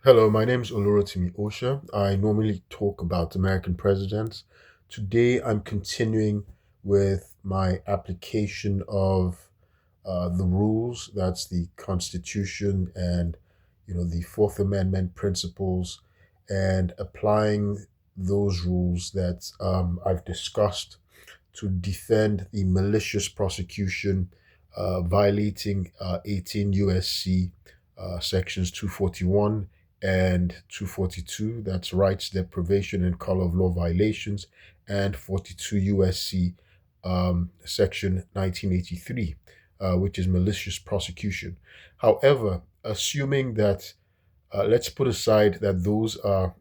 Hello, my name is Osha. I normally talk about American presidents. Today, I'm continuing with my application of the rules. That's the Constitution and the Fourth Amendment principles, and applying those rules that I've discussed to defend the malicious prosecution violating 18 USC sections 241 and 242, that's rights, deprivation, and color of law violations, and 42 USC section 1983, which is malicious prosecution. However, assuming that, let's put aside that those are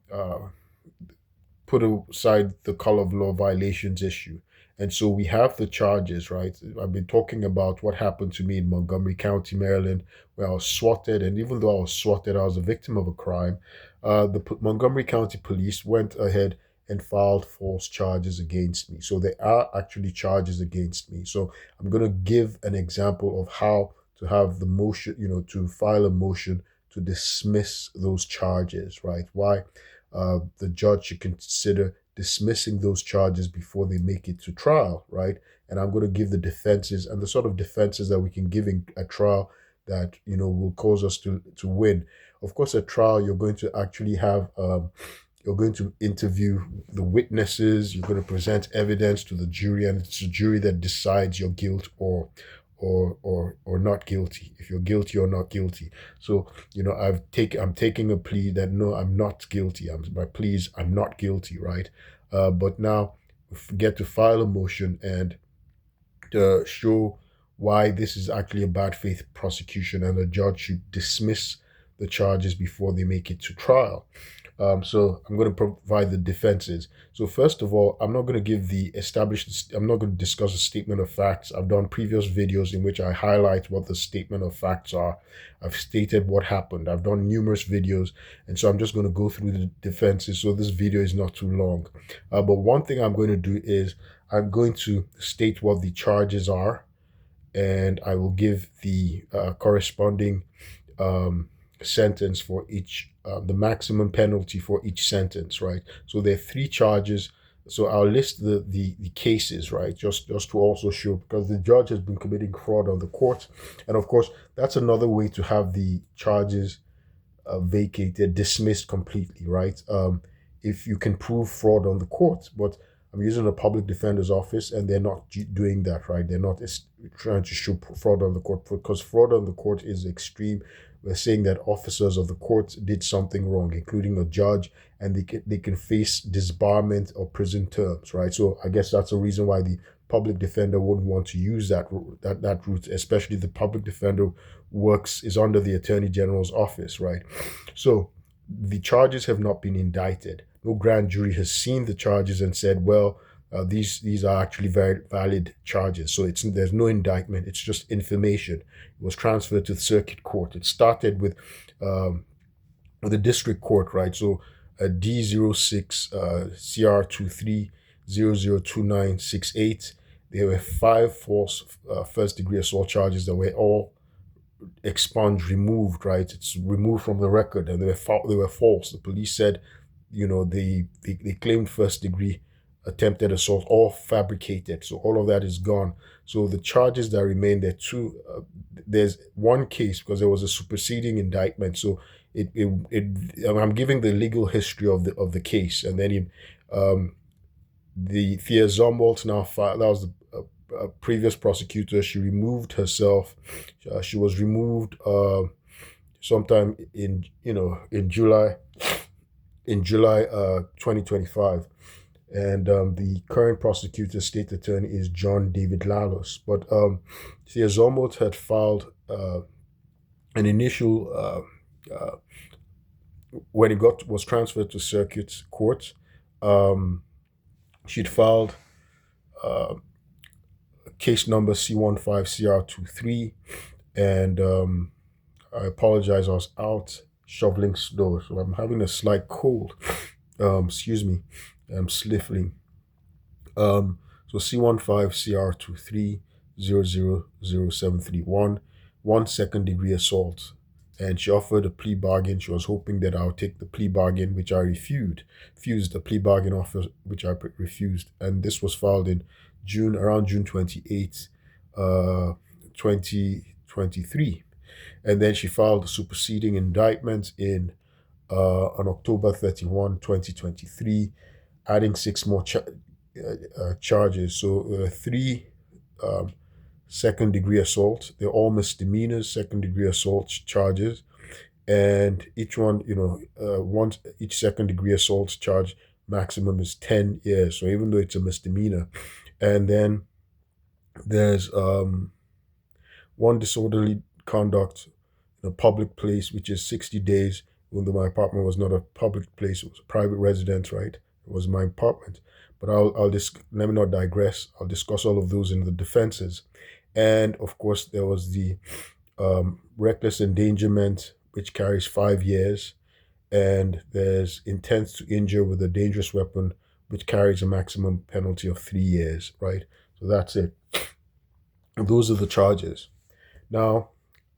put aside the color of law violations issue. And so we have the charges, right? I've been talking about what happened to me in Montgomery County, Maryland, where I was swatted. And even though I was swatted, I was a victim of a crime. Montgomery County Police went ahead and filed false charges against me. So there are actually charges against me. So I'm going to give an example of how to have the motion, to file a motion to dismiss those charges, right? Why? The judge should consider dismissing those charges before they make it to trial, right? And I'm going to give the defenses and the sort of defenses that we can give in a trial that will cause us to win. Of course, at trial you're going to actually have you're going to interview the witnesses. You're going to present evidence to the jury, and it's the jury that decides your guilt or not guilty. If you're guilty or not guilty. So I'm taking a plea that no, I'm not guilty. My pleas, I'm not guilty, right? But now we get to file a motion and show why this is actually a bad faith prosecution, and the judge should dismiss the charges before they make it to trial. So I'm going to provide the defenses. So first of all, I'm not going to give the established, I'm not going to discuss a statement of facts. I've done previous videos in which I highlight what the statement of facts are. I've stated what happened. I've done numerous videos. And so I'm just going to go through the defenses. So this video is not too long. But one thing I'm going to do is I'm going to state what the charges are, and I will give the corresponding sentence for each, the maximum penalty for each sentence, right? So there are three charges. So I'll list the cases, right? Just to also show, because the judge has been committing fraud on the court, and of course that's another way to have the charges vacated, dismissed completely, right? If you can prove fraud on the court, but I'm using a public defender's office and they're not doing that, right? They're not trying to show fraud on the court, because fraud on the court is extreme. We're saying that officers of the court did something wrong, including a judge, and they can face disbarment or prison terms, right? So I guess that's a reason why the public defender wouldn't want to use that route, especially the public defender is under the attorney general's office, right? So the charges have not been indicted. No grand jury has seen the charges and said, well, these are actually very valid charges. So there's no indictment. It's just information. It was transferred to the circuit court. It started with the district court, right? So D06 CR23002968. There were five false first degree assault charges that were all expunged, removed, right? It's removed from the record, and they were false. The police said, they claimed first degree attempted assault, all fabricated. So all of that is gone. So the charges that remain, there's one case because there was a superseding indictment. So I'm giving the legal history of the case, and then the Thea Zumwalt now filed. That was the previous prosecutor. She removed herself. She was removed sometime in July 2025. And the current prosecutor, state attorney, is John David Lalos. But Thea Zumwalt had filed an initial when it was transferred to circuit court. She'd filed case number C15CR23, and I apologize, I was out shoveling snow, so I'm having a slight cold. Excuse me, I'm sniffling. So C15CR23000731, one second degree assault. and she offered a plea bargain. She was hoping that I would take the plea bargain, which I refused the plea bargain offer, which I refused. And this was filed in June, around June 28th, 2023. And then she filed a superseding indictment on October 31, 2023, adding six more charges. So three um, second degree assault. They're all misdemeanors, second degree assault charges, and each one, each second degree assault charge maximum is 10 years. So even though it's a misdemeanor, and then there's one disorderly conduct in a public place, which is 60 days. Even though my apartment was not a public place, it was a private residence, right? It was my apartment. But I'll just let me not digress. I'll discuss all of those in the defenses. And of course, there was the reckless endangerment, which carries 5 years. And there's intent to injure with a dangerous weapon, which carries a maximum penalty of 3 years, right? So that's it. Those are the charges. Now,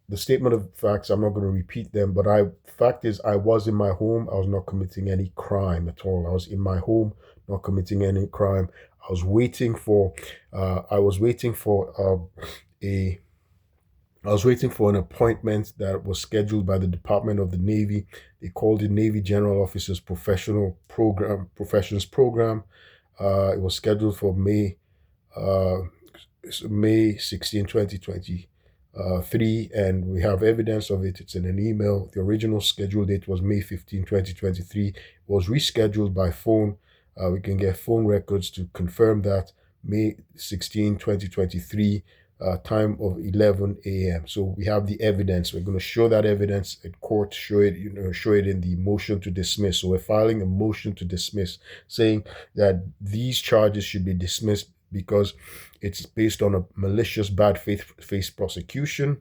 the statement of facts, I'm not going to repeat them, but fact is, I was in my home. I was not committing any crime at all. I was in my home, not committing any crime. I was waiting for, I was waiting for a I was waiting for an appointment that was scheduled by the Department of the Navy. They called it Navy General Officers Professions Program. It was scheduled for uh, May 16, 2023, and we have evidence of it. It's in an email. The original schedule date was May 15, 2023. It was rescheduled by phone. We can get phone records to confirm that. May 16, 2023, time of 11 a.m. So we have the evidence. We're going to show that evidence at court, show it in the motion to dismiss. So we're filing a motion to dismiss, saying that these charges should be dismissed because it's based on a malicious bad faith prosecution,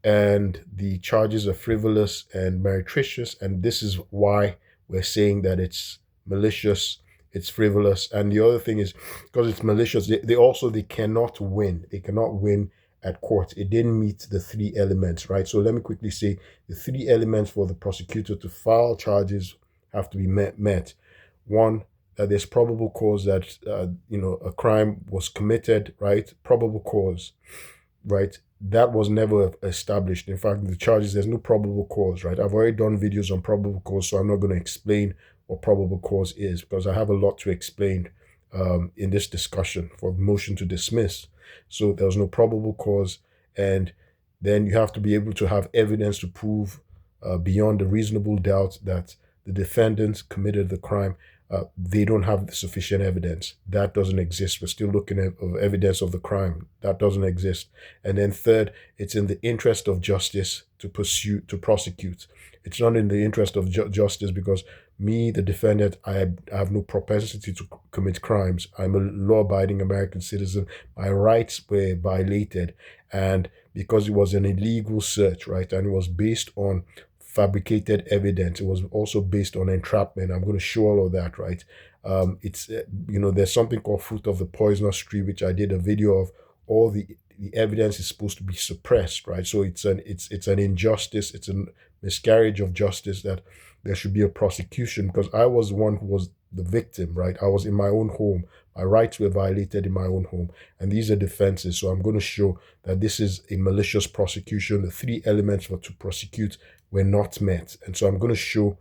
and the charges are frivolous and meretricious. And this is why we're saying that it's malicious, it's frivolous. And the other thing is, because it's malicious, they cannot win. They cannot win at court. It didn't meet the three elements, right? So let me quickly say the three elements for the prosecutor to file charges have to be met. One, that there's probable cause that a crime was committed, right? Probable cause, right? That was never established. In fact, the charges, there's no probable cause, right? I've already done videos on probable cause, so I'm not going to explain what probable cause is because I have a lot to explain in this discussion for the motion to dismiss. So there was no probable cause, and then you have to be able to have evidence to prove beyond a reasonable doubt that the defendants committed the crime. They don't have sufficient evidence. That doesn't exist. We're still looking at evidence of the crime. That doesn't exist. And then third, it's in the interest of justice to prosecute. It's not in the interest of justice because me, the defendant, I have no propensity to commit crimes. I'm a law-abiding American citizen. My rights were violated, and because it was an illegal search, right, and it was based on fabricated evidence. It was also based on entrapment. I'm going to show all of that, right? It's there's something called fruit of the poisonous tree, which I did a video of. All the evidence is supposed to be suppressed, right? So it's an injustice. It's a miscarriage of justice that there should be a prosecution because I was the one who was the victim, right? I was in my own home. My rights were violated in my own home, and these are defenses. So I'm going to show that this is a malicious prosecution. The three elements for to prosecute were not met, and so I'm going to show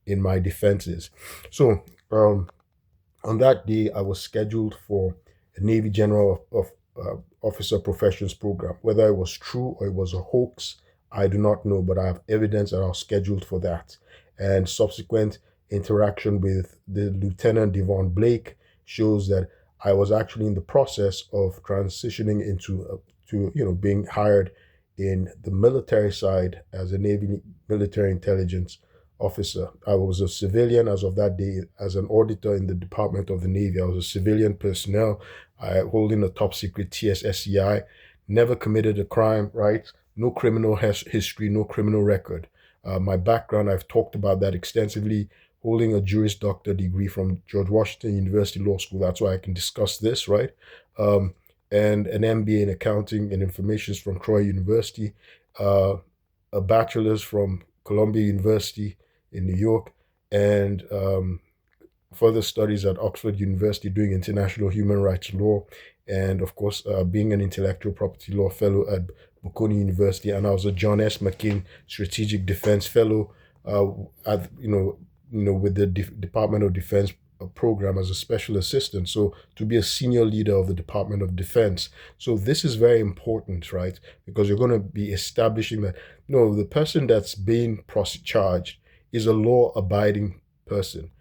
in my defenses. So on that day, I was scheduled for a Navy General of Officer Professions program. Whether it was true or it was a hoax, I do not know, but I have evidence that I was scheduled for that. And subsequent interaction with the Lieutenant Devon Blake shows that I was actually in the process of transitioning into being hired in the military side as a Navy military intelligence officer. I was a civilian as of that day, as an auditor in the Department of the Navy. I was a civilian personnel, holding a top secret TSSCI, never committed a crime, right? No criminal history, no criminal record. My background, I've talked about that extensively, holding a Juris Doctor degree from George Washington University Law School. That's why I can discuss this, right? And an MBA in accounting and information from Troy University. a bachelor's from Columbia University in New York, and further studies at Oxford University doing international human rights law, and of course, being an intellectual property law fellow at Bocconi University. And I was a John S. McCain Strategic Defense Fellow uh, at with the Department of Defense program as a special assistant. So to be a senior leader of the Department of Defense. So this is very important, right? Because you're going to be establishing that no, the person that's being charged is a law-abiding person.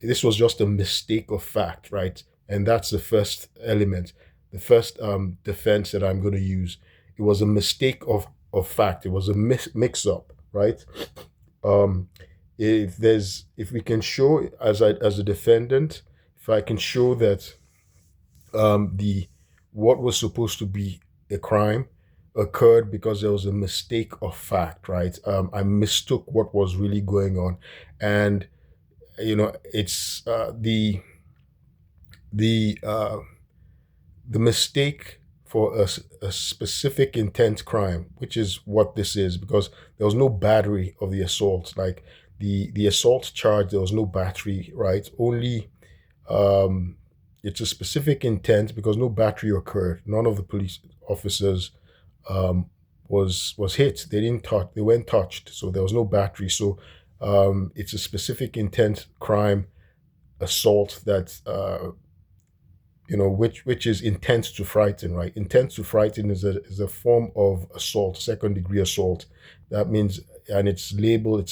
This was just a mistake of fact, right? And that's the first element, the first defense that I'm going to use. It was a mistake of fact. It was a mix up, right? Um, if we can show as a defendant, if I can show that the what was supposed to be a crime occurred because there was a mistake of fact, right? I mistook what was really going on, and it's the uh, the mistake for a specific intent crime, which is what this is, because there was no battery of the assault. Like the assault charge, there was no battery, right? Only um, it's a specific intent because no battery occurred. None of the police officers um, was hit. They didn't touch. They weren't touched. So there was no battery. So it's a specific intent crime assault that which is intent to frighten, right? Intent to frighten is a form of assault, second degree assault. That means, and it's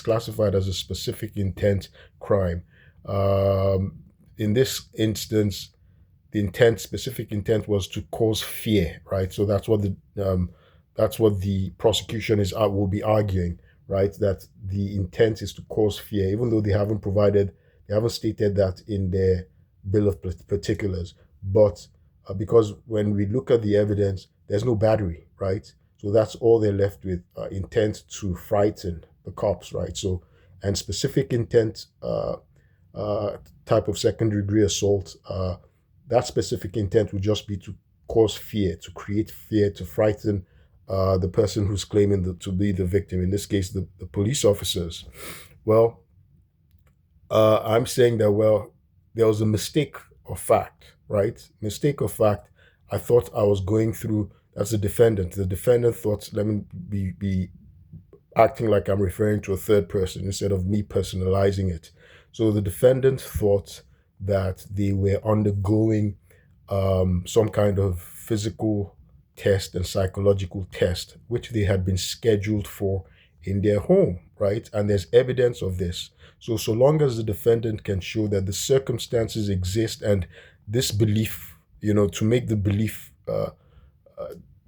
classified as a specific intent crime. Um, in this instance, the specific intent was to cause fear, right? So that's what the prosecution will be arguing, right? That the intent is to cause fear, even though they haven't stated that in their bill of particulars. But because when we look at the evidence, there's no battery, right? So that's all they're left with: intent to frighten the cops, right? So, and specific intent uh, type of second degree assault. That specific intent would just be to cause fear, to create fear, to frighten the person who's claiming to be the victim, in this case, the police officers. Well, I'm saying that, well, there was a mistake of fact, right? Mistake of fact. I thought I was going through, as a defendant. The defendant thought, let me be acting like I'm referring to a third person instead of me personalizing it. So the defendant thought that they were undergoing some kind of physical test and psychological test, which they had been scheduled for in their home, right? And there's evidence of this. So long as the defendant can show that the circumstances exist and this belief, to make the belief, uh,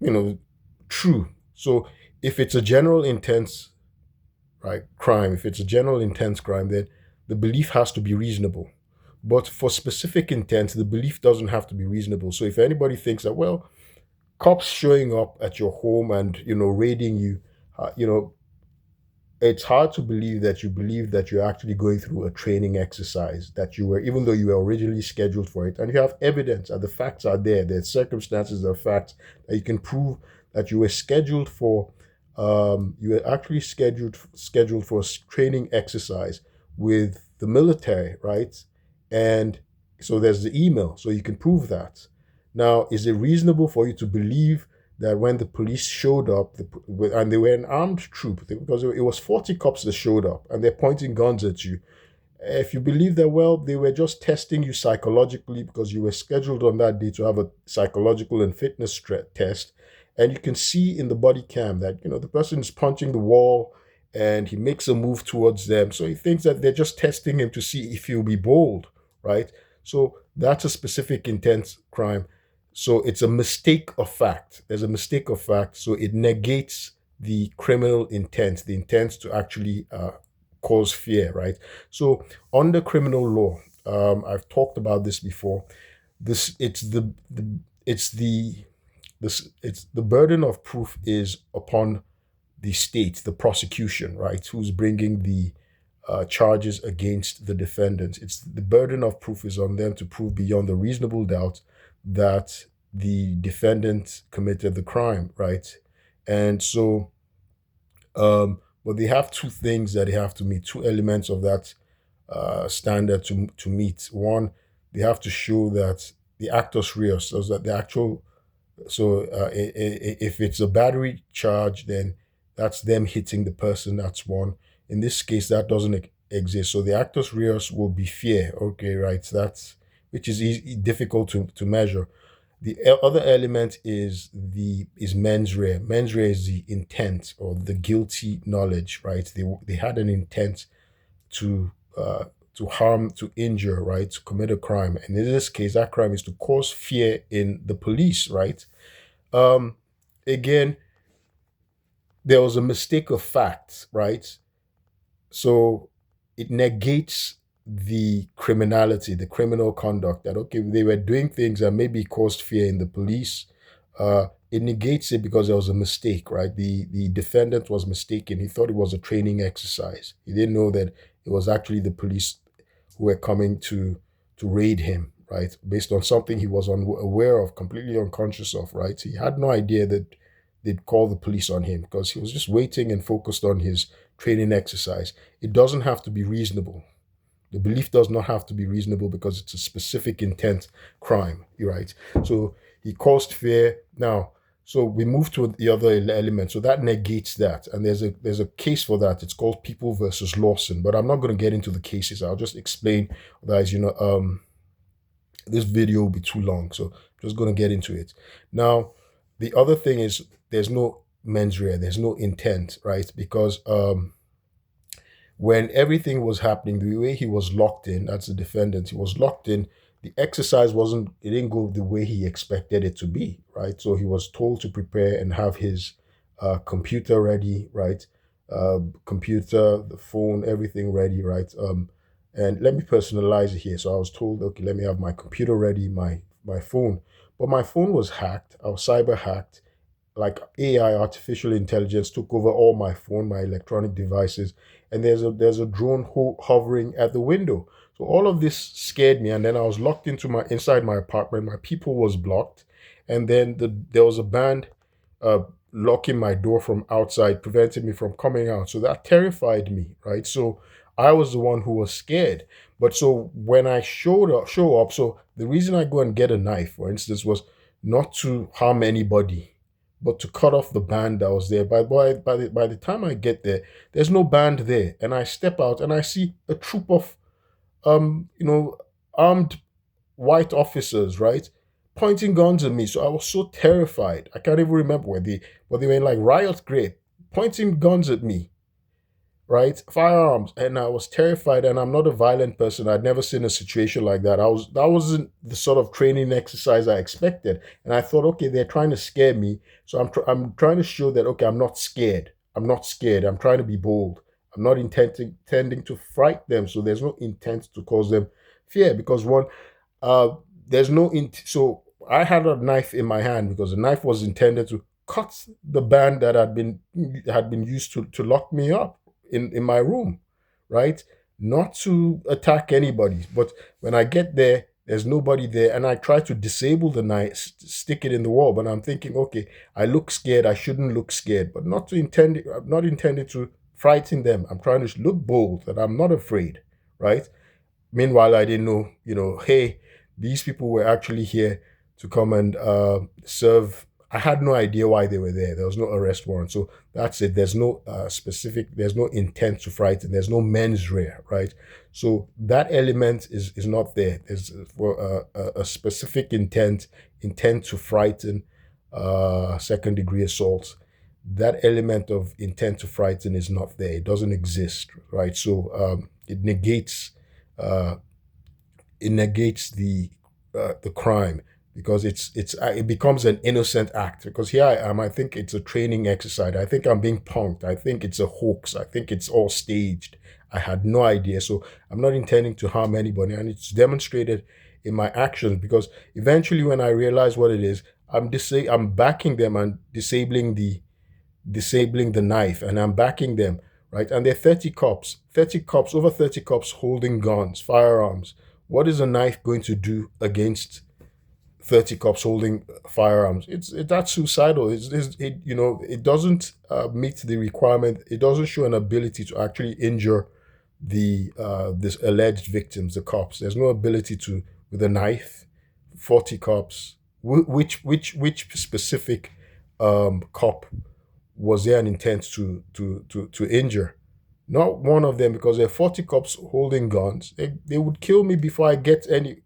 you know, true. So if it's a general intent, right, crime, if it's a general intent crime, then the belief has to be reasonable. But for specific intent, the belief doesn't have to be reasonable. So if anybody thinks that, well, cops showing up at your home and raiding you, uh, you know, it's hard to believe that you're actually going through a training exercise, that you were, even though you were originally scheduled for it, and you have evidence and the facts are there. There's circumstances, there are facts that you can prove that you were scheduled for. You were actually scheduled for a training exercise with the military, right? And so there's the email, so you can prove that. Now, is it reasonable for you to believe that when the police showed up, and they were an armed troop, because it was 40 cops that showed up, and they're pointing guns at you, if you believe that, well, they were just testing you psychologically because you were scheduled on that day to have a psychological and fitness test, and you can see in the body cam that the person is punching the wall and he makes a move towards them, so he thinks that they're just testing him to see if he'll be bold, right? So that's a specific intent crime. So it's a mistake of fact. There's a mistake of fact, so it negates the criminal intent, the intent to actually cause fear, right? So under criminal law, I've talked about this before. This it's the it's the burden of proof is upon the state, the prosecution, right? Who's bringing the charges against the defendant. It's the burden of proof is on them to prove beyond a reasonable doubt that the defendant committed the crime, right? And so But they have two things that they have to meet, two elements of that standard to meet. One, they have to show that the actus reus, so that the actual, so if it's a battery charge, then that's them hitting the person. That's one. In this case, that doesn't exist. So the actus reus will be fear. Okay, right. That's which is difficult to measure. The other element is mens rea. Mens rea is the intent or the guilty knowledge, right? They had an intent to to harm, to injure, right, to commit a crime, and in this case, that crime is to cause fear in the police, right? Um, Again, there was a mistake of fact, right? So it negates the criminality, the criminal conduct that, okay, they were doing things that maybe caused fear in the police. It negates it because there was a mistake, right? The defendant was mistaken. He thought it was a training exercise. He didn't know that it was actually the police who were coming to raid him, right? Based on something he was unaware of, completely unconscious of, right? He had no idea that they'd call the police on him because he was just waiting and focused on his training exercise. It doesn't have to be reasonable. The belief does not have to be reasonable because it's a specific intent crime, right? So he caused fear. Now, so we move to the other element. So that negates that, and there's a case for that. It's called People versus Lawson. But I'm not going to get into the cases. I'll just explain. Otherwise, this video will be too long. So I'm just going to get into it. Now, the other thing is there's no mens rea. There's no intent, right? Because when everything was happening, the way he was locked in, that's the defendant, he was locked in, the exercise it didn't go the way he expected it to be, right? So he was told to prepare and have his computer ready, right? Computer, the phone, everything ready, right? And let me personalize it here. So I was told, okay, let me have my computer ready, my phone. But my phone was hacked. I was cyber hacked, like AI, artificial intelligence, took over all my phone, my electronic devices, and there's a drone hovering at the window. So all of this scared me, and then I was locked inside my apartment. My people was blocked, and then there was a band uh, locking my door from outside, preventing me from coming out. So that terrified me, right? So I was the one who was scared. But so when I show up, so the reason I go and get a knife, for instance, was not to harm anybody, but to cut off the band that was there. By the time I get there, there's no band there, and I step out and I see a troop of um you know armed white officers, right, pointing guns at me. So I was so terrified. I can't even remember but they were in like riot grade, pointing guns at me, right? Firearms. And I was terrified. And I'm not a violent person. I'd never seen a situation like that. That wasn't the sort of training exercise I expected. And I thought, okay, they're trying to scare me. So I'm trying to show that, okay, I'm not scared. I'm not scared. I'm trying to be bold. I'm not intending to fright them. So there's no intent to cause them fear because one, uh, there's no so I had a knife in my hand because the knife was intended to cut the band that had been used to lock me up in my room, right? Not to attack anybody. But when I get there, there's nobody there, and I try to disable the knife, stick it in the wall. But I'm thinking, okay, I look scared. I shouldn't look scared, but I'm not intended to frighten them. I'm trying to look bold that I'm not afraid, right? Meanwhile, I didn't know, hey, these people were actually here to come and serve. I had no idea why they were there. There was no arrest warrant. So that's it. There's no there's no intent to frighten. There's no mens rea, right? So that element is not there. There's for a specific intent to frighten, second degree assault. That element of intent to frighten is not there. It doesn't exist, right? So it negates uh, the crime because it becomes an innocent act because here I am. I think it's a training exercise. I think I'm being punked. I think it's a hoax. I think it's all staged. I had no idea. So I'm not intending to harm anybody, and it's demonstrated in my actions because eventually when I realize what it is, I'm backing them and disabling the knife, and I'm backing them, right? And there are 30 cops, over 30 cops holding guns, firearms. What is a knife going to do against 30 cops holding firearms. That's suicidal. It doesn't meet the requirement. It doesn't show an ability to actually injure the this alleged victims, the cops. There's no ability to with a knife. 40 cops. Which specific cop was there an intent to injure? Not one of them, because there are 40 cops holding guns. They would kill me before I get any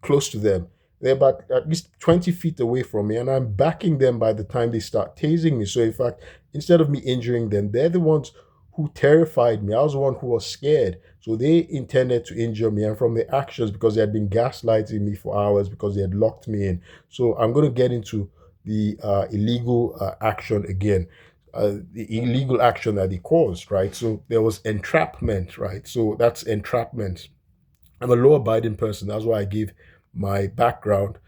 close to them. They're about at least 20 feet away from me, and I'm backing them by the time they start tasing me. So, in fact, instead of me injuring them, they're the ones who terrified me. I was the one who was scared. So, they intended to injure me. And from the actions, because they had been gaslighting me for hours, because they had locked me in. So, I'm going to get into the illegal action again. The illegal action that they caused, right? So, there was entrapment, right? So, that's entrapment. I'm a law abiding person. That's why I gave my background.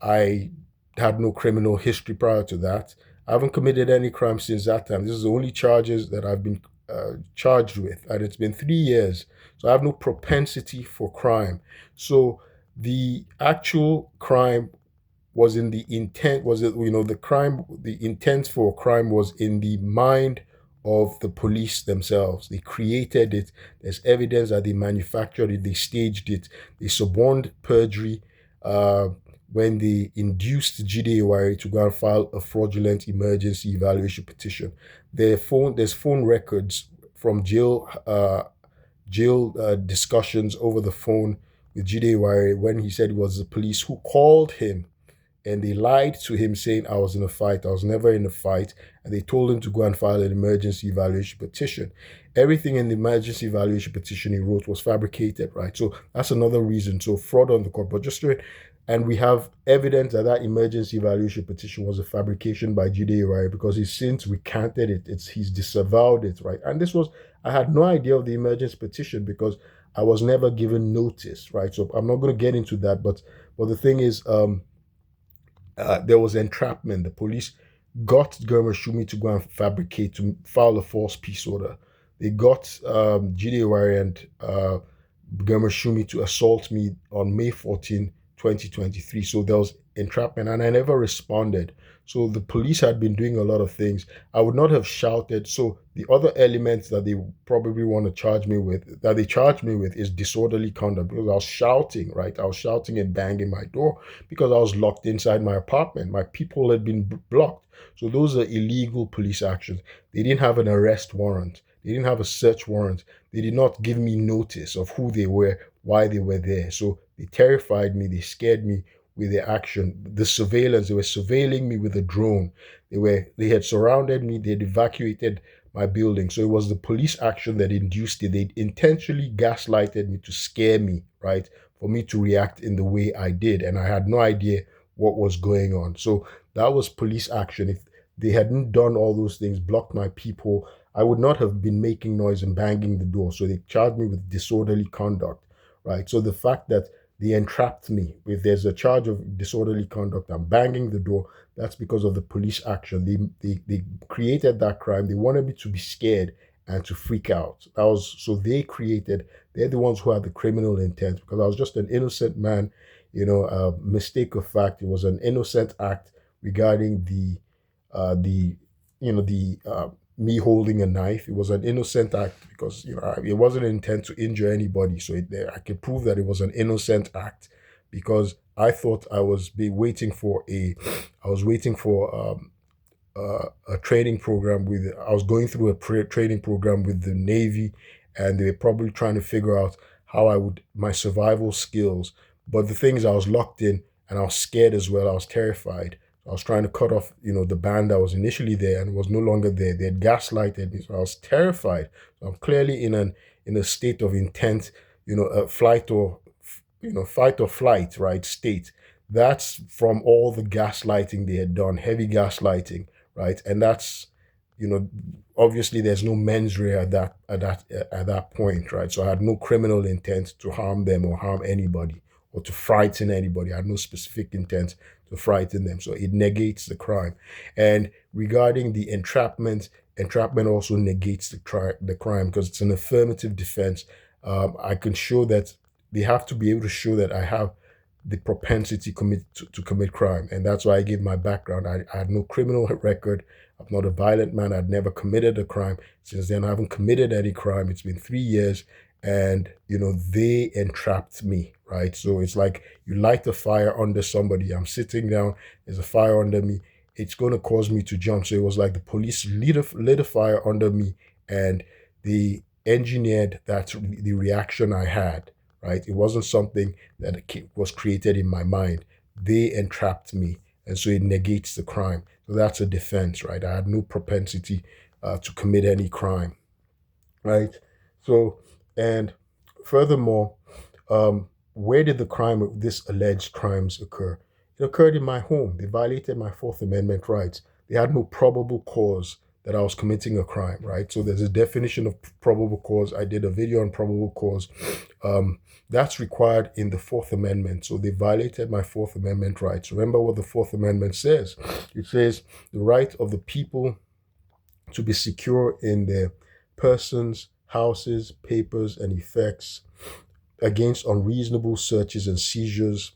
I had no criminal history prior to that. I haven't committed any crime since that time. This is the only charges that I've been charged with, and it's been 3 years. So I have no propensity for crime. So the actual crime was in the intent, was it, the crime, the intent for crime was in the mind of the police themselves. They created it. There's evidence that they manufactured it, they staged it, they suborned perjury uh, when they induced GDAY to go and file a fraudulent emergency evaluation petition. There's phone records from jail discussions over the phone with GDAY when he said it was the police who called him, and they lied to him saying I was in a fight. I was never in a fight. And they told him to go and file an emergency evaluation petition. Everything in the emergency evaluation petition he wrote was fabricated, right? So that's another reason. So fraud on the court. But just to, and we have evidence that that emergency evaluation petition was a fabrication by GDAY, because he's since recanted it. He's disavowed it, right? And this was, I had no idea of the emergency petition because I was never given notice, right? So I'm not going to get into that. But the thing is, there was entrapment. The police got Shumi to go and fabricate, to file a false peace order. They got GDAY and Shumi to assault me on May 14, 2023. So there was entrapment, and I never responded. So the police had been doing a lot of things. I would not have shouted. So the other elements that they probably want to charge me with, that they charge me with, is disorderly conduct, because I was shouting, right? I was shouting and banging my door because I was locked inside my apartment. My people had been blocked. So those are illegal police actions. They didn't have an arrest warrant. They didn't have a search warrant. They did not give me notice of who they were, why they were there. So they terrified me. They scared me with their action. The surveillance, they were surveilling me with a drone. They had surrounded me. They had evacuated my building. So it was the police action that induced it. They intentionally gaslighted me to scare me, right? For me to react in the way I did. And I had no idea what was going on. So that was police action. If they hadn't done all those things, blocked my people, I would not have been making noise and banging the door. So they charged me with disorderly conduct, right? So the fact that they entrapped me, if there's a charge of disorderly conduct, I'm banging the door, that's because of the police action. They created that crime. They wanted me to be scared and to freak out. That was, so they're the ones who had the criminal intent, because I was just an innocent man, a mistake of fact. It was an innocent act regarding the me holding a knife. It was an innocent act because it wasn't an intent to injure anybody. So I could prove that it was an innocent act, because I thought I was waiting for a training program with. I was going through a training program with the Navy, and they were probably trying to figure out how my survival skills. But the thing is, I was locked in and I was scared as well. I was terrified. I was trying to cut off, the band that was initially there and was no longer there. They had gaslighted me, so I was terrified. So I'm clearly in a state of intense, a fight or flight, right, state. That's from all the gaslighting they had done, heavy gaslighting, right, and that's, you know, obviously there's no mens rea at that point, right? So I had no criminal intent to harm them or harm anybody or to frighten anybody. I had no specific intent to frighten them. So it negates the crime. And regarding the entrapment also negates the crime because it's an affirmative defense. I can show that they have to be able to show that I have the propensity to commit crime. And that's why I gave my background. I had no criminal record. I'm not a violent man. I'd never committed a crime. Since then, I haven't committed any crime. It's been 3 years. And, they entrapped me, right? So it's like you light a fire under somebody. I'm sitting down, there's a fire under me. It's going to cause me to jump. So it was like the police lit a fire under me, and they engineered the reaction I had, right? It wasn't something that was created in my mind. They entrapped me, and so it negates the crime. So that's a defense, right? I had no propensity to commit any crime, right? So, and furthermore, where did the crime, this alleged crimes occur? It occurred in my home. They violated my Fourth Amendment rights. They had no probable cause that I was committing a crime, right? So there's a definition of probable cause. I did a video on probable cause. That's required in the Fourth Amendment. So they violated my Fourth Amendment rights. Remember what the Fourth Amendment says. It says the right of the people to be secure in their persons, houses, papers, and effects against unreasonable searches and seizures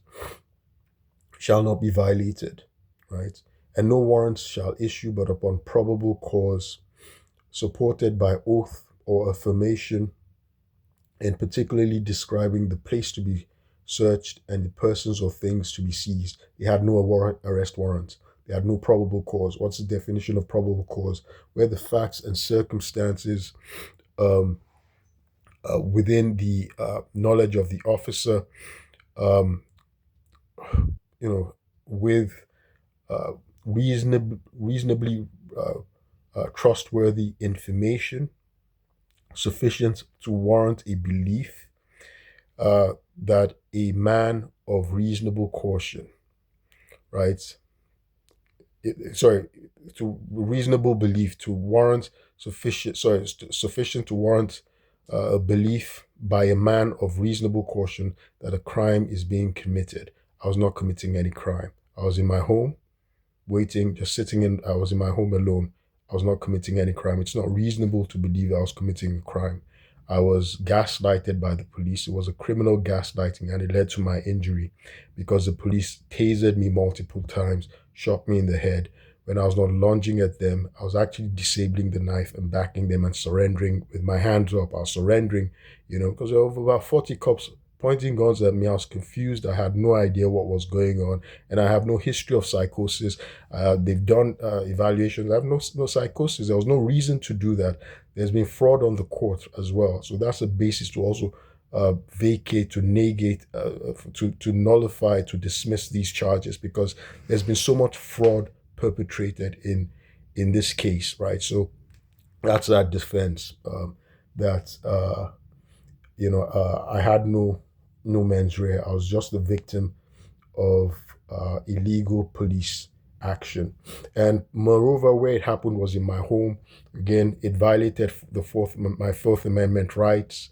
shall not be violated, right? And no warrants shall issue but upon probable cause, supported by oath or affirmation, and particularly describing the place to be searched and the persons or things to be seized. They had no arrest warrant. They had no probable cause. What's the definition of probable cause? Where the facts and circumstances um, within the knowledge of the officer, um, with uh, reasonably trustworthy information sufficient to warrant a belief that a man of reasonable caution, right? Sorry, to reasonable belief to warrant sufficient to warrant a belief by a man of reasonable caution that a crime is being committed. I was not committing any crime. I was in my home waiting, just sitting in, I was in my home alone. I was not committing any crime. It's not reasonable to believe I was committing a crime. I was gaslighted by the police. It was a criminal gaslighting, and it led to my injury because the police tasered me multiple times, shot me in the head. When I was not lunging at them, I was actually disabling the knife and backing them and surrendering with my hands up. I was surrendering, because there were about 40 cops pointing guns at me. I was confused. I had no idea what was going on, and I have no history of psychosis. They've done evaluations. I have no psychosis. There was no reason to do that. There's been fraud on the court as well, so that's a basis to also vacate, to negate, to nullify, to dismiss these charges, because there's been so much fraud perpetrated in this case, right? So that's that defense, that I had no mens rea. I was just the victim of illegal police action. And moreover, where it happened was in my home. Again, it violated my Fourth Amendment rights.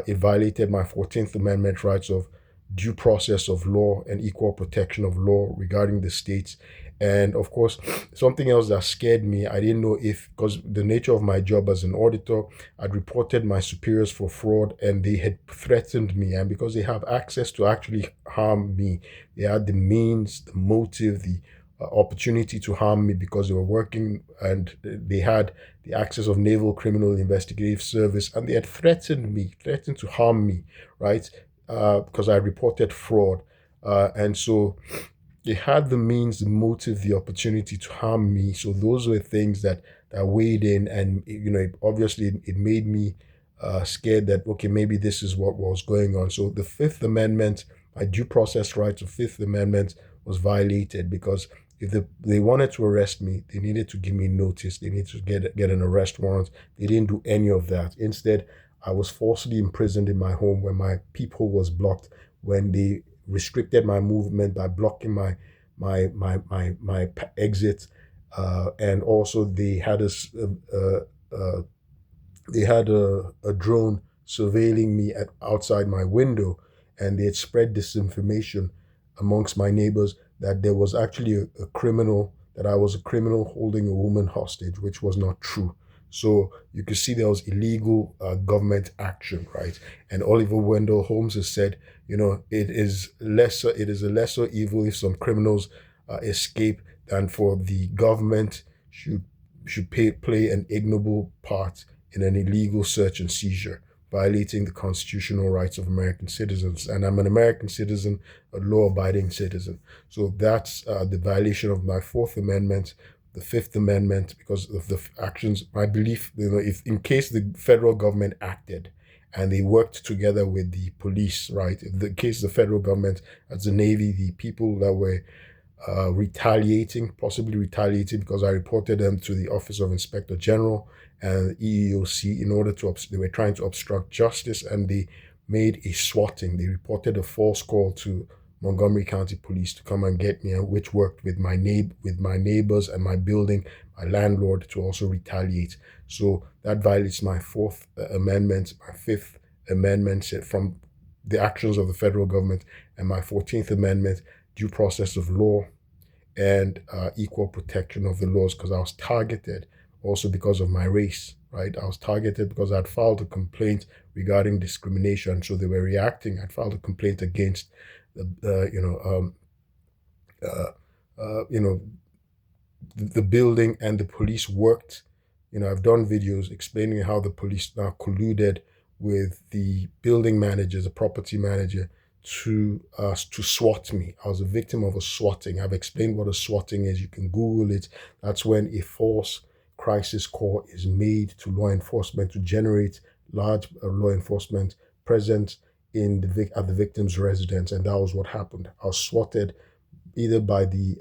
It violated my 14th Amendment rights of due process of law and equal protection of law regarding the states. And of course, something else that scared me, I didn't know if, because the nature of my job as an auditor, I'd reported my superiors for fraud and they had threatened me. And because they have access to actually harm me, they had the means, the motive, the opportunity to harm me because they were working and they had the access of Naval Criminal Investigative Service, and they had threatened to harm me, right? Because I reported fraud. And so they had the means, the motive, the opportunity to harm me. So those were things that weighed in, and obviously it made me scared that, okay, maybe this is what was going on. So the Fifth Amendment, my due process rights of Fifth Amendment, was violated because if they wanted to arrest me, they needed to give me notice. They needed to get an arrest warrant. They didn't do any of that. Instead, I was falsely imprisoned in my home when my peephole was blocked, when they restricted my movement by blocking my exit, and also they had a drone surveilling me outside my window, and they had spread disinformation amongst my neighbors that there was actually a criminal, that I was a criminal holding a woman hostage, which was not true. So you could see there was illegal government action, right? And Oliver Wendell Holmes has said, it is a lesser evil if some criminals escape than for the government should play an ignoble part in an illegal search and seizure, violating the constitutional rights of American citizens. And I'm an American citizen, a law-abiding citizen. So that's the violation of my Fourth Amendment, the Fifth Amendment, because of the actions. My belief, if in case the federal government acted and they worked together with the police, right? In the case the federal government, as the Navy, the people that were possibly retaliating because I reported them to the Office of Inspector General and EEOC in order they were trying to obstruct justice, and they made a swatting. They reported a false call to Montgomery County Police to come and get me, which worked with my neighbors and my building, my landlord, to also retaliate. So that violates my Fourth Amendment, my Fifth Amendment from the actions of the federal government, and my 14th Amendment, due process of law and equal protection of the laws, because I was targeted also because of my race, right? I was targeted because I'd filed a complaint regarding discrimination, so they were reacting. I'd filed a complaint against the, uh, you know, the building, and the police worked. I've done videos explaining how the police now colluded with the building manager, the property manager, to swat me. I was a victim of a swatting. I've explained what a swatting is. You can Google it. That's when a false crisis call is made to law enforcement to generate large law enforcement presence at the victim's residence, and that was what happened. I was swatted either by the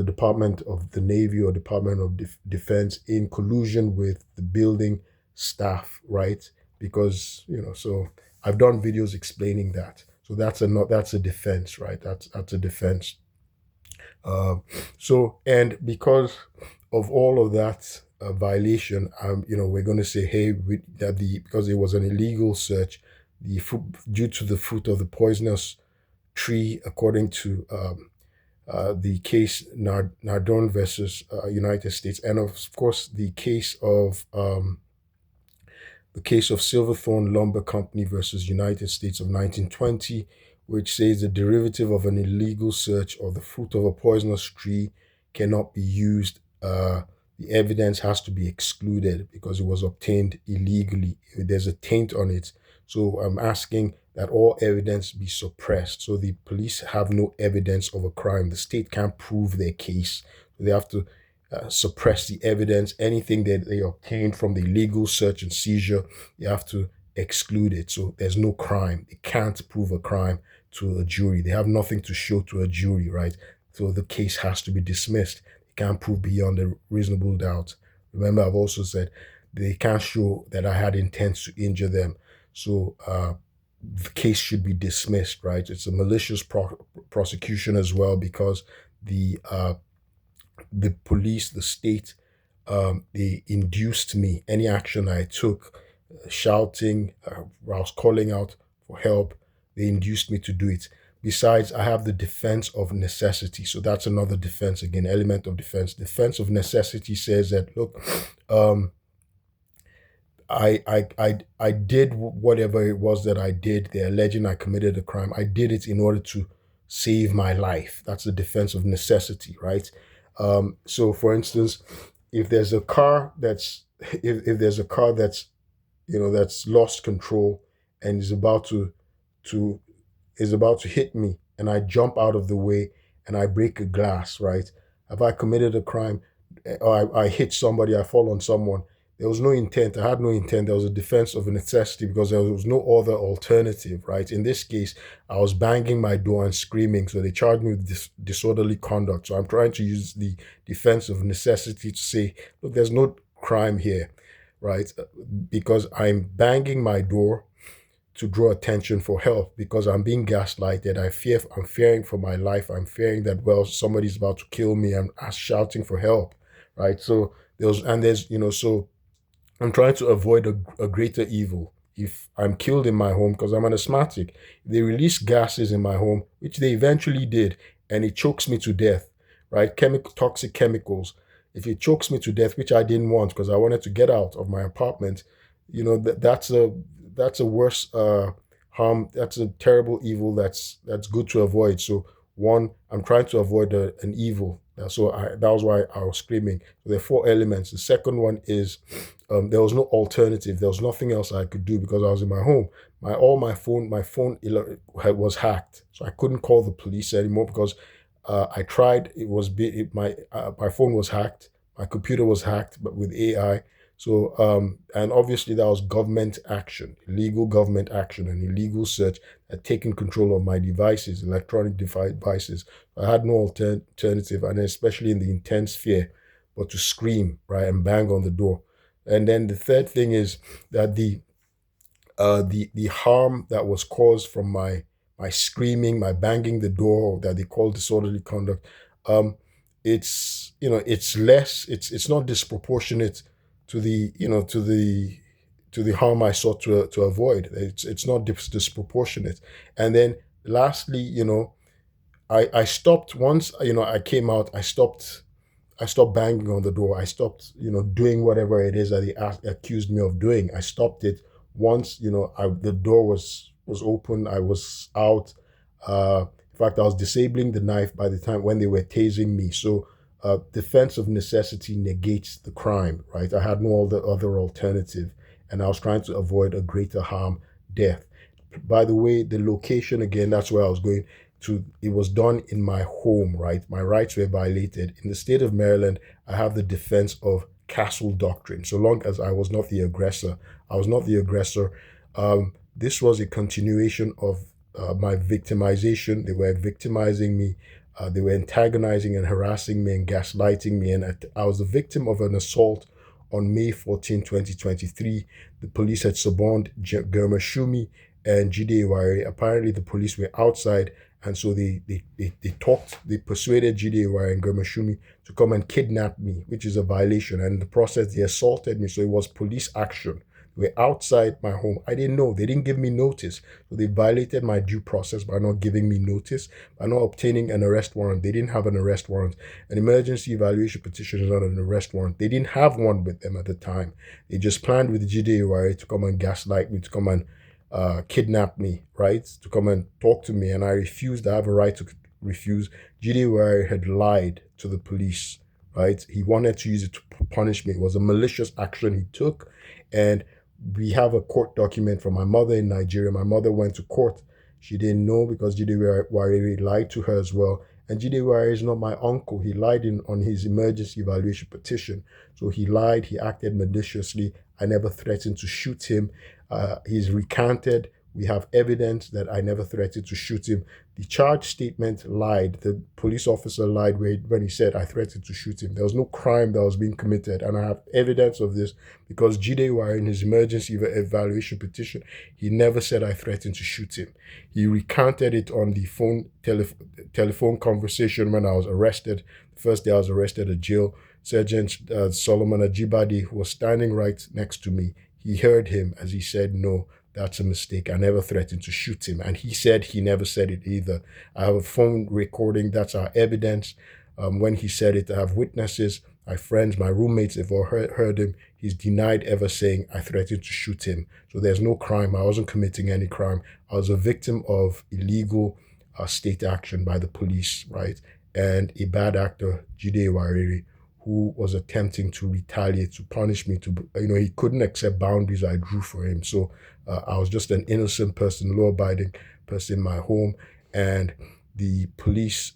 Department of the Navy or Department of Defense in collusion with the building staff, right? Because so I've done videos explaining that. So that's a defense, right? That's a defense. And because of all of that violation, we're going to say, hey, because it was an illegal search, due to the fruit of the poisonous tree, according to the case Nardone versus United States, and of course the case of Silverthorne Lumber Company versus United States of 1920, which says the derivative of an illegal search or the fruit of a poisonous tree cannot be used. The evidence has to be excluded because it was obtained illegally. There's a taint on it. So I'm asking that all evidence be suppressed. So the police have no evidence of a crime. The state can't prove their case. They have to suppress the evidence. Anything that they obtained from the illegal search and seizure, you have to exclude it. So there's no crime. They can't prove a crime to a jury. They have nothing to show to a jury, right? So the case has to be dismissed. They can't prove beyond a reasonable doubt. Remember, I've also said they can't show that I had intent to injure them. So the case should be dismissed, right? It's a malicious prosecution as well, because the police, the state, they induced me. Any action I took, shouting, I was calling out for help, they induced me to do it. Besides, I have the defense of necessity. So that's another defense, again, element of defense. Defense of necessity says that, look, I did whatever it was that I did. They're alleging I committed a crime. I did it in order to save my life. That's the defense of necessity, right? So, for instance, if there's a car that's if there's a car that's that's lost control and to is about to hit me, and I jump out of the way and I break a glass, right? Have I committed a crime? Or I hit somebody, I fall on someone. There was no intent. I had no intent. There was a defense of a necessity because there was no other alternative, right? In this case, I was banging my door and screaming, so they charged me with disorderly conduct. So I'm trying to use the defense of necessity to say, look, there's no crime here, right? Because I'm banging my door to draw attention for help, because I'm being gaslighted. I'm fearing for my life. I'm fearing that, well, somebody's about to kill me. I'm shouting for help, right? So so I'm trying to avoid a greater evil. If I'm killed in my home because I'm an asthmatic, if they release gases in my home, which they eventually did, and it chokes me to death, right? Toxic chemicals. if it chokes me to death, which I didn't want because I wanted to get out of my apartment, that's a worse harm. That's a terrible evil. That's good to avoid. So one, I'm trying to avoid an evil. That was why I was screaming. So there are four elements. The second one is there was no alternative. There was nothing else I could do because I was in my home. My phone was hacked, so I couldn't call the police anymore because I tried. My phone was hacked. My computer was hacked, but with AI. So and obviously that was government action, illegal government action, and illegal search had taken control of my devices, electronic devices. I had no alternative, and especially in the intense fear, but to scream right and bang on the door. And then the third thing is that the harm that was caused from my screaming, my banging the door that they call disorderly conduct, um, it's less, it's not disproportionate to the to the harm I sought to avoid. It's not disproportionate. And then lastly, I stopped once I came out. I stopped banging on the door. I stopped, doing whatever it is that they accused me of doing. I stopped it once, the door was open. I was out. In fact, I was disabling the knife by the time when they were tasing me. So, defense of necessity negates the crime, right? I had no other alternative, and I was trying to avoid a greater harm, death. By the way, the location again, that's where I was going to. It was done in my home, right? My rights were violated. In the state of Maryland, I have the defense of castle doctrine. So long as I was not the aggressor, I was not the aggressor. This was a continuation of my victimization. They were victimizing me. They were antagonizing and harassing me and gaslighting me. And I was the victim of an assault on May 14, 2023. The police had suborned Germashumi and Jide Iware. Apparently, the police were outside, and so they persuaded Jide Iware and Germashumi to come and kidnap me, which is a violation. And in the process, they assaulted me, so it was police action. They were outside my home. I didn't know. They didn't give me notice. So they violated my due process by not giving me notice, by not obtaining an arrest warrant. They didn't have an arrest warrant. An emergency evaluation petition is not an arrest warrant. They didn't have one with them at the time. They just planned with Jide Iware to come and gaslight me, to come and kidnap me, right? To come and talk to me. And I refused. I have a right to refuse. Jide Iware had lied to the police, right? He wanted to use it to punish me. It was a malicious action he took. And we have a court document from my mother in Nigeria. My mother went to court. She didn't know because Jide Iware lied to her as well. And Jide Iware is not my uncle. He lied on his emergency evaluation petition. So he lied. He acted maliciously. I never threatened to shoot him. He's recanted. We have evidence that I never threatened to shoot him. The charge statement lied. The police officer lied when he said I threatened to shoot him. There was no crime that was being committed, and I have evidence of this because Jide Iware, in his emergency evaluation petition, he never said I threatened to shoot him. He recanted it on the telephone conversation when I was arrested. The first day I was arrested at jail, Sergeant Solomon Ajibade, who was standing right next to me, he heard him as he said, "No, that's a mistake. I never threatened to shoot him." And he said he never said it either. I have a phone recording. That's our evidence. When he said it, I have witnesses. My friends, my roommates have all heard him. He's denied ever saying I threatened to shoot him. So there's no crime. I wasn't committing any crime. I was a victim of illegal state action by the police, right? And a bad actor, Jide Iware, who was attempting to retaliate, to punish me, he couldn't accept boundaries I drew for him. So I was just an innocent person, law-abiding person in my home, and the police,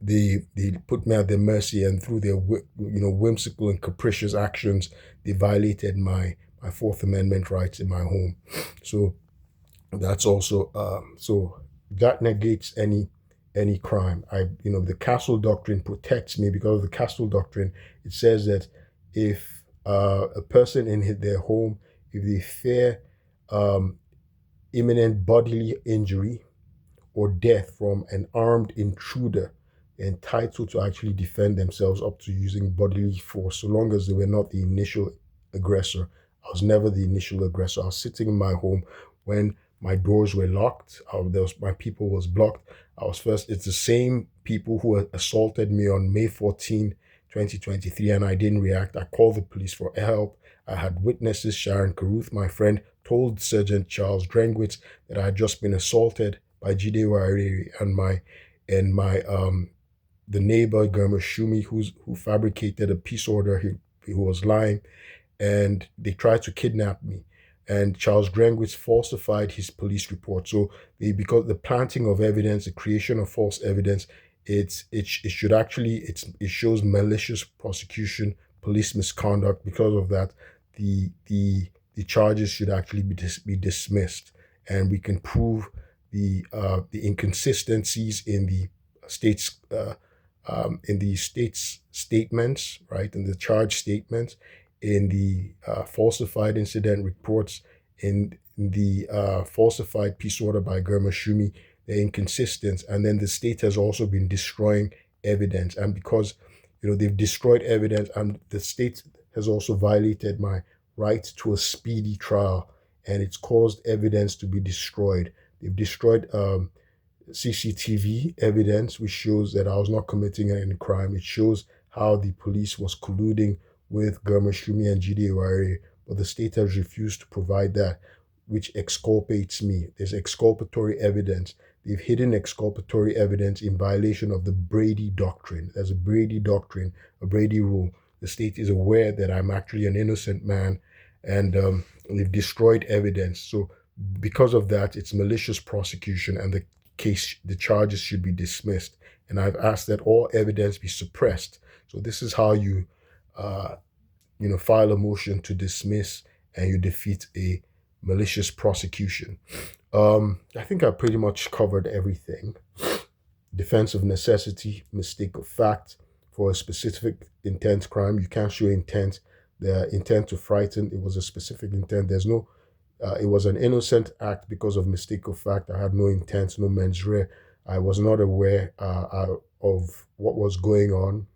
they put me at their mercy, and through their whimsical and capricious actions, they violated my Fourth Amendment rights in my home. So that's also so that negates any crime. The castle doctrine protects me because of the castle doctrine. It says that if a person in their home, if they fear um, imminent bodily injury or death from an armed intruder, they're entitled to actually defend themselves up to using bodily force, so long as they were not the initial aggressor. I was never the initial aggressor. I was sitting in my home when my doors were locked. My people was blocked. I was first. It's the same people who assaulted me on May 14, 2023, and I didn't react. I called the police for help. I had witnesses. Sharon Caruth, my friend, told Sergeant Charles Drengwitz that I had just been assaulted by Jide Wariri and the neighbor Germa Shumi, who fabricated a peace order. He was lying, and they tried to kidnap me. And Charles Drengwitz falsified his police report. So because the planting of evidence, the creation of false evidence, it should actually it shows malicious prosecution, police misconduct. Because of that, the charges should actually be dismissed, and we can prove the inconsistencies in the state's statements, right, in the charge statements, in the falsified incident reports, in the falsified peace order by Germa Shumi. They're inconsistent, and then the state has also been destroying evidence, and because they've destroyed evidence, and the state has also violated my right to a speedy trial, and it's caused evidence to be destroyed. They've destroyed CCTV evidence, which shows that I was not committing any crime. It shows how the police was colluding with Germa Shumi and Jide Wariri, but the state has refused to provide that, which exculpates me. There's exculpatory evidence. They've hidden exculpatory evidence in violation of the Brady Doctrine. There's a Brady Doctrine, a Brady Rule. The state is aware that I'm actually an innocent man, and they've destroyed evidence. So because of that, it's malicious prosecution, and the charges should be dismissed. And I've asked that all evidence be suppressed. So this is how you file a motion to dismiss, and you defeat a malicious prosecution. I think I pretty much covered everything. Defense of necessity, mistake of fact. For a specific intent crime, you can't show intent. The intent to frighten, it was a specific intent. It was an innocent act because of mistake of fact. I had no intent, no mens rea. I was not aware of what was going on,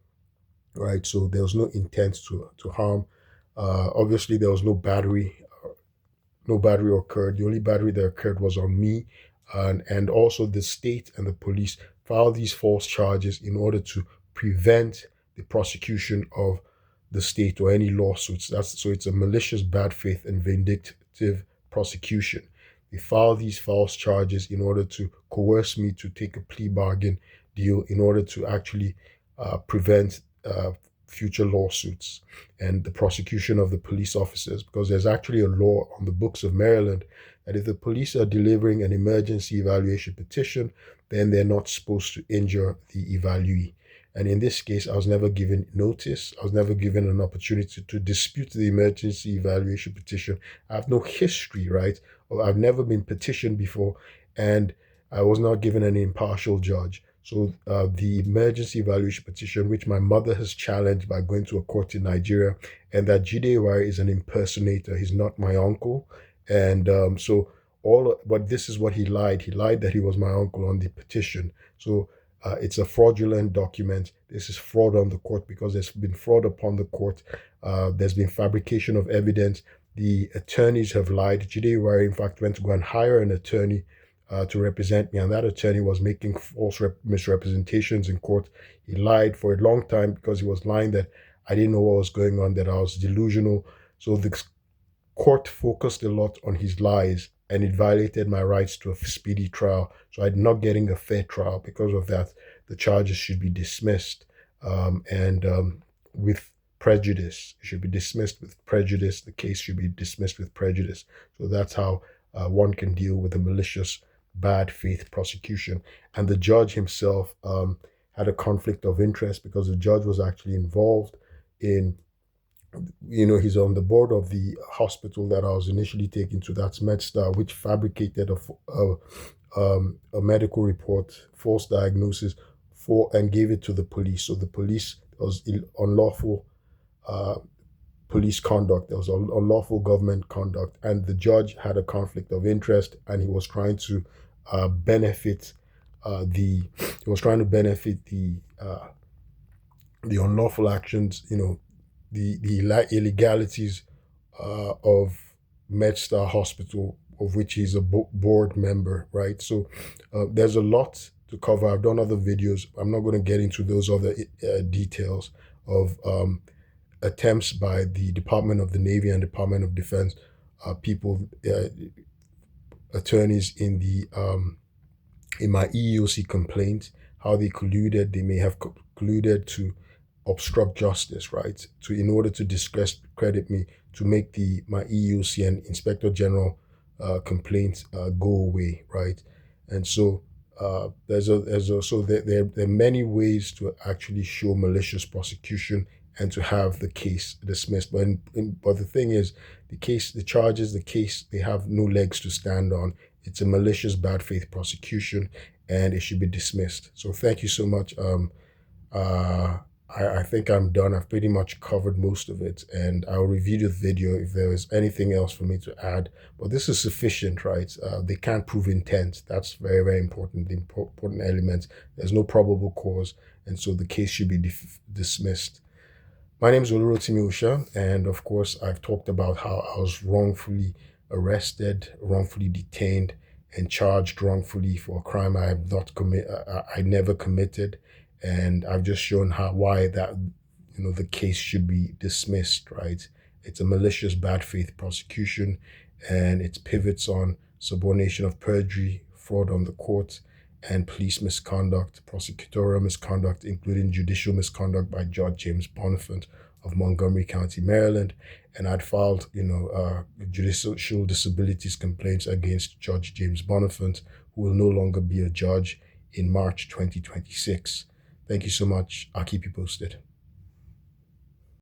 right? So there was no intent to harm. Obviously, there was no battery. No battery occurred. The only battery that occurred was on me, and also the state and the police filed these false charges in order to prevent the prosecution of the state or any lawsuits. So it's a malicious, bad faith, and vindictive prosecution. They filed these false charges in order to coerce me to take a plea bargain deal in order to actually prevent future lawsuits and the prosecution of the police officers, because there's actually a law on the books of Maryland that if the police are delivering an emergency evaluation petition, then they're not supposed to injure the evaluee. And in this case, I was never given notice. I was never given an opportunity to dispute the emergency evaluation petition. I have no history, right? Or I've never been petitioned before, and I was not given an impartial judge. So the emergency evaluation petition, which my mother has challenged by going to a court in Nigeria, and that Jide Wariri is an impersonator. He's not my uncle. And but this is what he lied. He lied that he was my uncle on the petition. So it's a fraudulent document. This is fraud on the court because there's been fraud upon the court. There's been fabrication of evidence. The attorneys have lied. Jide Wariri, in fact, went to go and hire an attorney to represent me, and that attorney was making false misrepresentations in court. He lied for a long time because he was lying that I didn't know what was going on, that I was delusional. So the court focused a lot on his lies, and it violated my rights to a speedy trial. So I'm not getting a fair trial. Because of that, the charges should be dismissed with prejudice. It should be dismissed with prejudice. The case should be dismissed with prejudice. So that's how one can deal with a malicious, bad faith prosecution. And the judge himself had a conflict of interest because the judge was actually involved in, he's on the board of the hospital that I was initially taken to, that's MedStar, which fabricated a medical report, false diagnosis, and gave it to the police. So the police, was unlawful police conduct, there was unlawful government conduct, and the judge had a conflict of interest, and he was trying to benefit the unlawful actions, the illegalities of MedStar Hospital, of which he's a board member, right? So there's a lot to cover. I've done other videos. I'm not going to get into those other details of attempts by the Department of the Navy and Department of Defense, people, attorneys in my EEOC complaint, how they colluded. They may have colluded to obstruct justice, right? To in order to discredit me, to make my EEOC and Inspector General complaints go away, right? And so there's also there are many ways to actually show malicious prosecution and to have the case dismissed. But the thing is, the charges, the case, they have no legs to stand on. It's a malicious bad faith prosecution, and it should be dismissed. So thank you so much. Uh, I think I'm done. I've pretty much covered most of it, and I'll review the video if there is anything else for me to add. But this is sufficient, right? They can't prove intent. That's very, very important. The important element. There's no probable cause, and so the case should be dismissed. My name is Olurotimi Osha, and of course, I've talked about how I was wrongfully arrested, wrongfully detained, and charged wrongfully for a crime I have not I never committed, and I've just shown why that the case should be dismissed. Right? It's a malicious bad faith prosecution, and it pivots on subornation of perjury, fraud on the court, and police misconduct, prosecutorial misconduct, including judicial misconduct by Judge James Bonifant of Montgomery County, Maryland. And I'd filed, judicial disabilities complaints against Judge James Bonifant, who will no longer be a judge in March 2026. Thank you so much. I'll keep you posted.